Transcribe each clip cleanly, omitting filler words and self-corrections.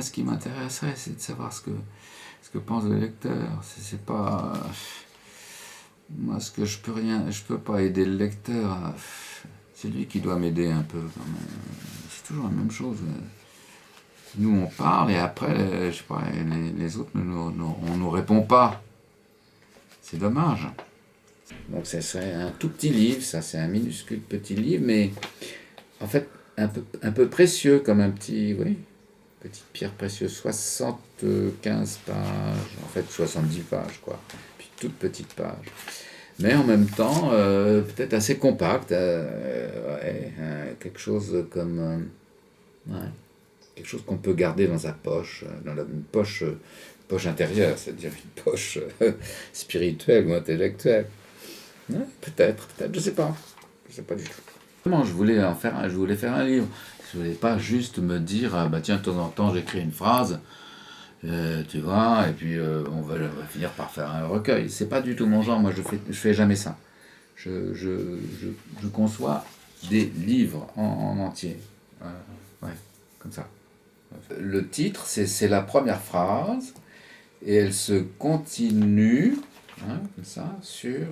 moi, ce qui m'intéresserait, c'est de savoir ce que pense le lecteur. C'est pas... moi, ce que je peux pas aider le lecteur. C'est lui qui doit m'aider un peu. Quand même. C'est toujours la même chose. Nous, on parle et après, je sais pas, les autres, on nous répond pas. C'est dommage. Donc, ce serait un tout petit livre. Ça, c'est un minuscule petit livre, mais en fait, un peu précieux, comme un petit, oui, petite pierre précieuse, 75 pages, en fait 70 pages, quoi. Puis toute petite page. Mais en même temps, peut-être assez compact, ouais, quelque chose comme, ouais, quelque chose qu'on peut garder dans sa poche, dans une poche intérieure, c'est-à-dire une poche spirituelle ou intellectuelle. Ouais, peut-être, je sais pas du tout. Vraiment, je voulais faire un livre. Je voulais pas juste me dire, ah, bah tiens, de temps en temps, j'écris une phrase, tu vois, et puis on va finir par faire un recueil. C'est pas du tout mon genre. Moi, je fais jamais ça. Je conçois des livres en entier. Ouais, comme ça. Le titre, c'est la première phrase, et elle se continue, hein, comme ça, sur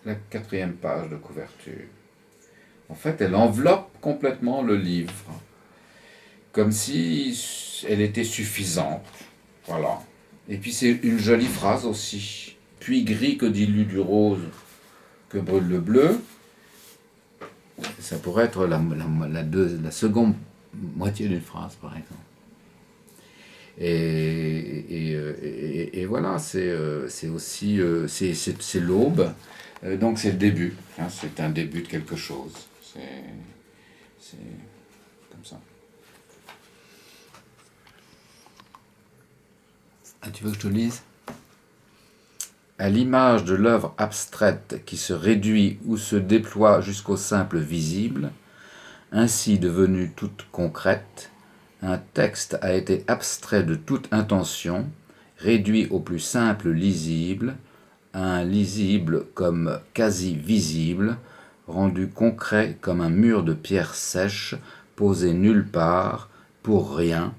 la 4e page de couverture. En fait, elle enveloppe complètement le livre, comme si elle était suffisante. Voilà. Et puis c'est une jolie phrase aussi. Puis gris que dilue du rose, que brûle le bleu. Ça pourrait être la seconde moitié d'une phrase, par exemple. Et voilà, c'est aussi c'est l'aube. Donc c'est le début. Hein, c'est un début de quelque chose. C'est comme ça. Ah, tu veux que je te lise ? À l'image de l'œuvre abstraite qui se réduit ou se déploie jusqu'au simple visible, ainsi devenue toute concrète, un texte a été abstrait de toute intention, réduit au plus simple lisible, à un lisible comme quasi visible, rendu concret comme un mur de pierre sèche, posé nulle part, pour rien,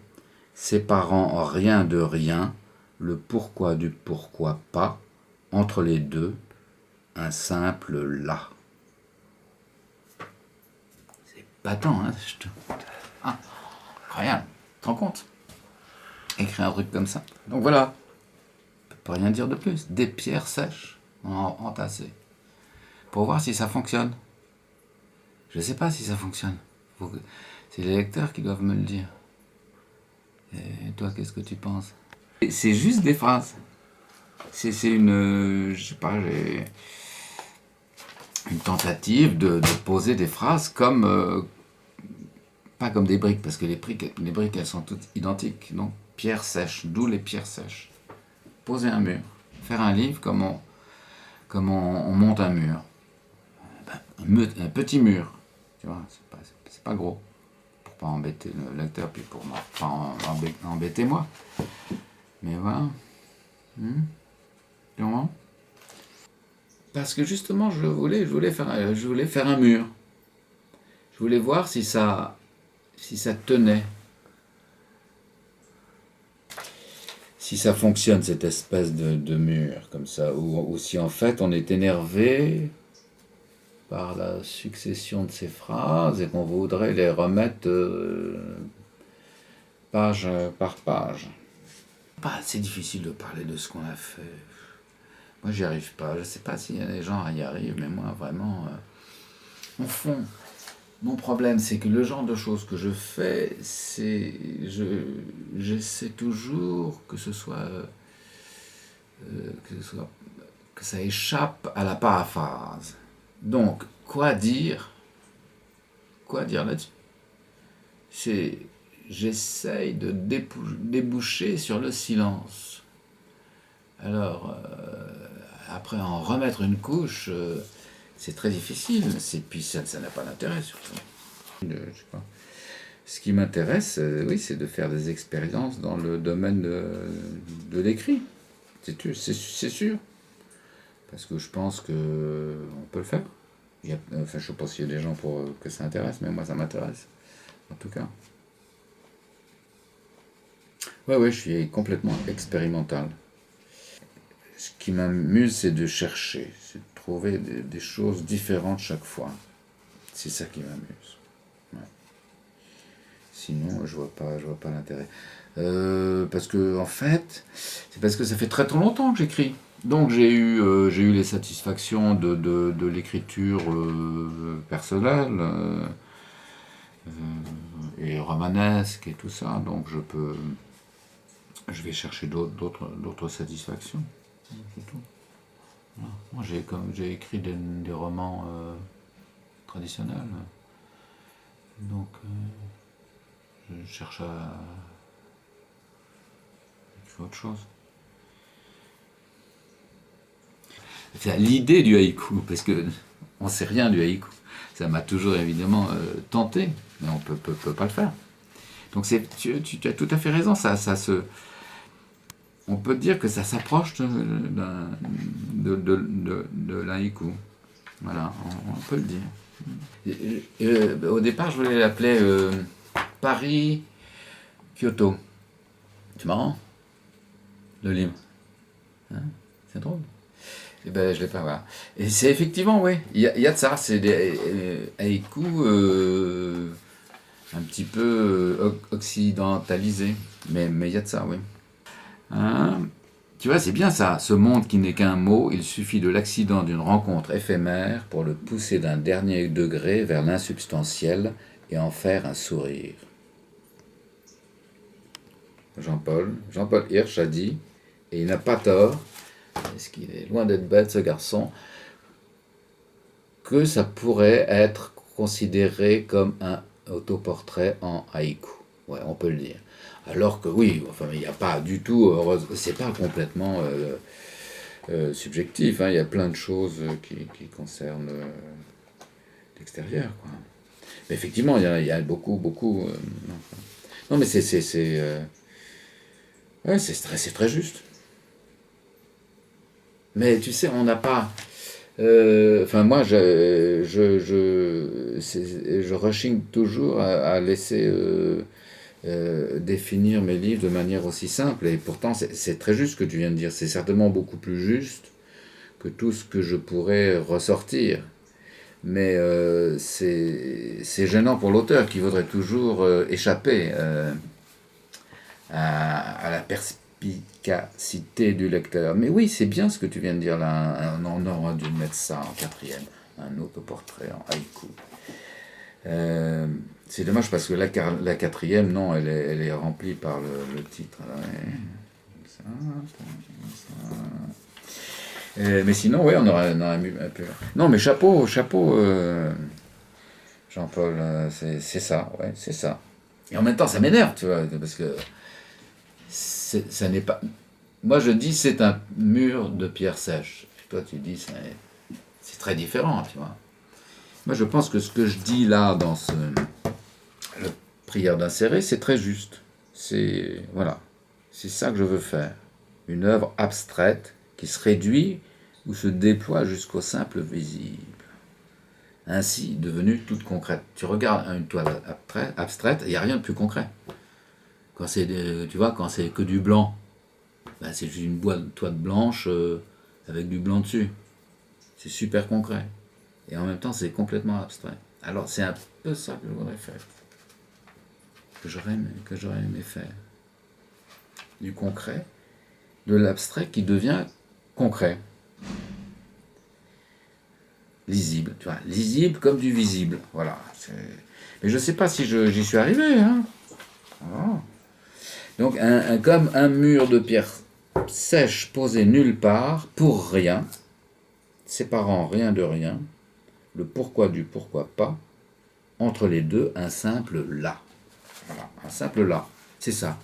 séparant rien de rien, le pourquoi du pourquoi pas, entre les deux, un simple là. C'est patent, hein, ah, incroyable, tu te rends compte ? Écrire un truc comme ça. Donc voilà, on peut rien dire de plus. Des pierres sèches entassées. Pour voir si ça fonctionne. Je ne sais pas si ça fonctionne. C'est les lecteurs qui doivent me le dire. Et toi, qu'est-ce que tu penses ? C'est juste des phrases. C'est une, je sais pas, une tentative de poser des phrases comme, pas comme des briques, parce que les briques elles sont toutes identiques, non ? Pierres sèches, d'où les pierres sèches. Poser un mur, faire un livre comme on monte un mur. Un petit mur, tu vois, c'est pas gros, pour pas embêter le lecteur, puis pour pas embêter moi. Mais voilà. Tu comprends ? Parce que justement, je voulais faire un mur. Je voulais voir si ça tenait. Si ça fonctionne, cette espèce de mur, comme ça, ou si en fait on est énervé par la succession de ces phrases et qu'on voudrait les remettre page par page. C'est difficile de parler de ce qu'on a fait. Moi, j'y arrive pas. Je sais pas s'il y a des gens qui y arrivent, mais moi, vraiment, au fond, mon problème, c'est que le genre de choses que je fais, j'essaie toujours que ça échappe à la paraphrase. Donc, quoi dire là-dessus ? J'essaye de déboucher sur le silence. Alors, après en remettre une couche, c'est très difficile. Puis ça n'a pas d'intérêt, surtout. Je sais pas. Ce qui m'intéresse, oui, c'est de faire des expériences dans le domaine de l'écrit. C'est sûr. Parce que je pense qu'on peut le faire. Je ne sais pas s'il y a des gens pour que ça intéresse, mais moi ça m'intéresse. En tout cas. Ouais, ouais, je suis complètement expérimental. Ce qui m'amuse, c'est de chercher, c'est de trouver des choses différentes chaque fois. C'est ça qui m'amuse. Ouais. Sinon, je vois pas l'intérêt. Parce que, en fait, c'est parce que ça fait très très longtemps que j'écris. Donc j'ai eu les satisfactions de l'écriture personnelle et romanesque et tout ça. Donc je vais chercher d'autres satisfactions. C'est tout. Voilà. Moi j'ai écrit des romans traditionnels. Donc je cherche à écrire autre chose. C'est l'idée du haïku, parce que on sait rien du haïku. Ça m'a toujours évidemment tenté, mais on peut pas le faire. Donc tu as tout à fait raison, on peut dire que ça s'approche de l'haïku. Voilà, on peut le dire. Au départ, je voulais l'appeler Paris-Kyoto. C'est marrant, le livre. Hein, c'est drôle. Eh ben, je l'ai pas, voilà. Et c'est effectivement, oui, y a de ça. C'est des haïkus un petit peu occidentalisés. Mais il y a de ça, oui. Hein. Tu vois, c'est bien ça. Ce monde qui n'est qu'un mot, il suffit de l'accident d'une rencontre éphémère pour le pousser d'un dernier degré vers l'insubstantiel et en faire un sourire. Jean-Paul Hirsch a dit, et il n'a pas tort, parce qu'il est loin d'être bête ce garçon, que ça pourrait être considéré comme un autoportrait en haïku. Ouais, on peut le dire. Alors que oui, enfin, il n'y a pas du tout, c'est pas complètement subjectif, hein, il y a plein de choses qui concernent l'extérieur, quoi. Mais effectivement, il y a beaucoup, beaucoup. Non. Non, mais ouais, c'est très juste. Mais tu sais, on n'a pas. Enfin, moi, je rechigne toujours à laisser définir mes livres de manière aussi simple. Et pourtant, c'est très juste ce que tu viens de dire. C'est certainement beaucoup plus juste que tout ce que je pourrais ressortir. Mais c'est gênant pour l'auteur qui voudrait toujours échapper à la perspicacité du lecteur. Mais oui, c'est bien ce que tu viens de dire là. On aurait dû mettre ça en quatrième. Un autoportrait en haïku. C'est dommage parce que la quatrième, non, elle est remplie par le titre. Alors, ça, ça. Mais sinon, oui, on aurait mis un peu. Non, mais chapeau, Jean-Paul, c'est ça, ouais, c'est ça. Et en même temps, ça m'énerve, tu vois, parce que ça n'est pas. Moi, je dis c'est un mur de pierre sèche. Et toi, tu dis c'est très différent, tu vois. Moi, je pense que ce que je dis là dans le prière d'insérer, c'est très juste. C'est voilà, c'est ça que je veux faire. Une œuvre abstraite qui se réduit ou se déploie jusqu'au simple visible. Ainsi devenue toute concrète. Tu regardes une toile abstraite, il n'y a rien de plus concret. Quand tu vois, quand c'est que du blanc, ben c'est juste une toile blanche avec du blanc dessus. C'est super concret. Et en même temps, c'est complètement abstrait. Alors, c'est un peu ça que je voudrais faire. Que j'aurais aimé faire. Du concret, de l'abstrait qui devient concret. Lisible, tu vois, lisible comme du visible. Voilà. Mais je ne sais pas si j'y suis arrivé. Hein. Voilà. Donc, comme un mur de pierre sèche posé nulle part, pour rien, séparant rien de rien, le pourquoi du pourquoi pas, entre les deux, un simple là. Voilà, un simple là. C'est ça.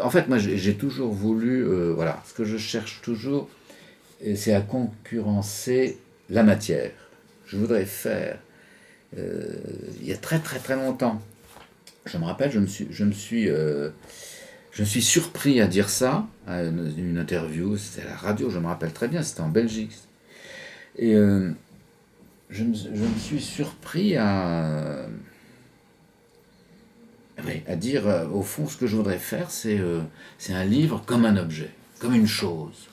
En fait, moi, j'ai toujours voulu, voilà, ce que je cherche toujours, c'est à concurrencer la matière. Je voudrais faire, il y a très très très longtemps, je me rappelle, je me suis surpris à dire ça, à une interview, c'était à la radio, je me rappelle très bien, c'était en Belgique. Et je me suis surpris Oui, à dire, au fond, ce que je voudrais faire, c'est un livre comme un objet, comme une chose,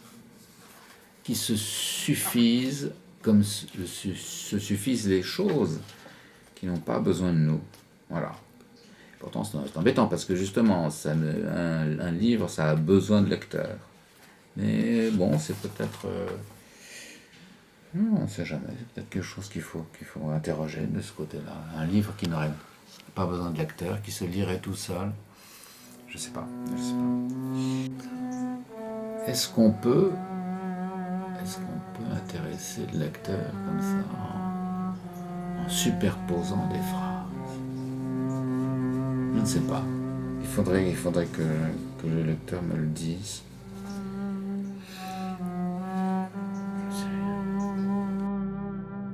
qui se suffise, comme se suffisent les choses qui n'ont pas besoin de nous. Voilà. Pourtant, c'est embêtant, parce que justement, un livre, ça a besoin de lecteur. Mais bon, c'est peut-être... on ne sait jamais, c'est peut-être quelque chose qu'il faut interroger de ce côté-là. Un livre qui n'aurait pas besoin de lecteur, qui se lirait tout seul. Je sais pas. Est-ce qu'on peut intéresser le lecteur comme ça en superposant des phrases? Je ne sais pas. Il faudrait que le lecteur me le dise.